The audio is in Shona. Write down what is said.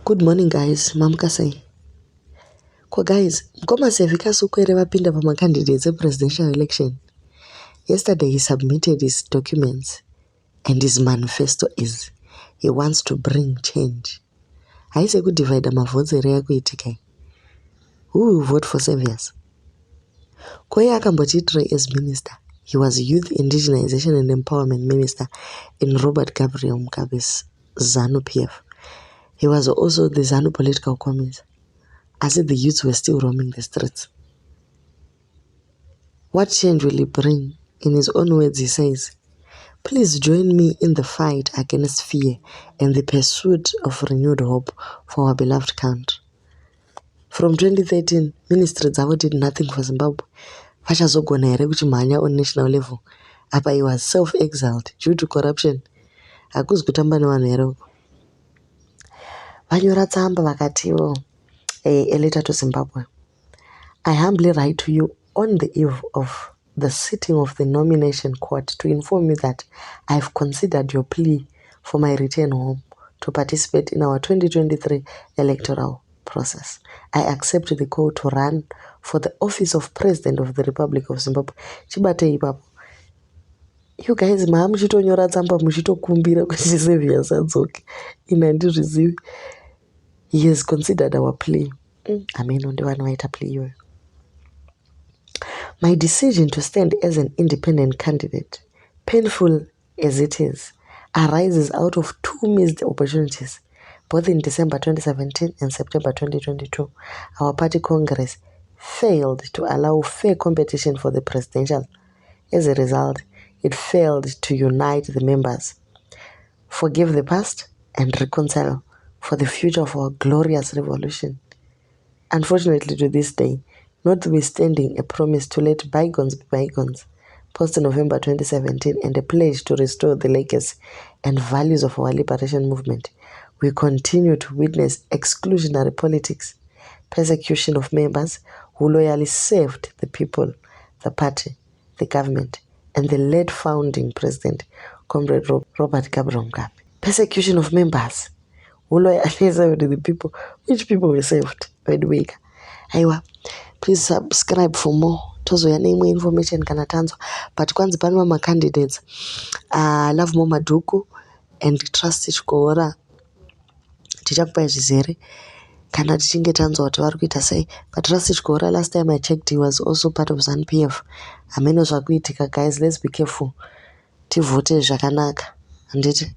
Good morning guys, mamuka sei? Guys, mkoma Saviour Kasukuwere vapinda pamacandidates presidential election. Yesterday he submitted his documents and his manifesto is he wants to bring change. Haise kudivide mavhotsi here yakuitika. Who will vote for Saviours? Koye akambotiitira as minister. He was Youth Indigenization and Empowerment Minister in Robert Gabriel Mugabe's ZANU PF. He was also the ZANU political committee. As if the youths were still roaming the streets. What change will he bring? In his own words, he says, "Please join me in the fight against fear and the pursuit of renewed hope for our beloved country." From 2013, Ministry Zavo did nothing for Zimbabwe. Vachazogona here kuchimhanya on national level. Apa he was self-exiled due to corruption. Hakuzi kutamba nevanhu here uko. Vanyora tsamba vakatiwo a letter to Zimbabwe. "I humbly write to you on the eve of the sitting of the nomination court to inform you that I have considered your plea for my return home to participate in our 2023 electoral process. I accept the call to run for the office of President of the Republic of Zimbabwe." Chibate ipapo. You guys, muchitonyora tsamba muchitokumbira kuti Saviour adzoke. Ina handizvizivi. He has considered our plea. Ameno ndivano vaita plea iyoyo. "My decision to stand as an independent candidate, painful as it is, arises out of two missed opportunities. Both in December 2017 and September 2022, our party Congress failed to allow fair competition for the presidential. As a result, it failed to unite the members, forgive the past, and reconcile for the future of our glorious revolution. Unfortunately, to this day, notwithstanding a promise to let bygones be bygones, post-November 2017, and a pledge to restore the legacy and values of our liberation movement, we continue to witness exclusionary politics, persecution of members who loyally served the people, the party, the government, and the late founding president, Comrade Robert Gabriel Mugabe. Persecution of members who loyally served the people. Which people were saved? Wedwika. Aiwa, please subscribe for more. Tozoya neimwe information kana tanzwa. But kwanzi panwa macandidates. Love Moma Duku and Trust Chikora. Tichakupa zvizere. Kana tichinge tanzwa kuti vari kuita sei. But Trust Chikora, last time I checked, he was also part of ZANU PF. Ameno zvakuitika, guys, let's be careful. Tivote zvakanaka. Handiti?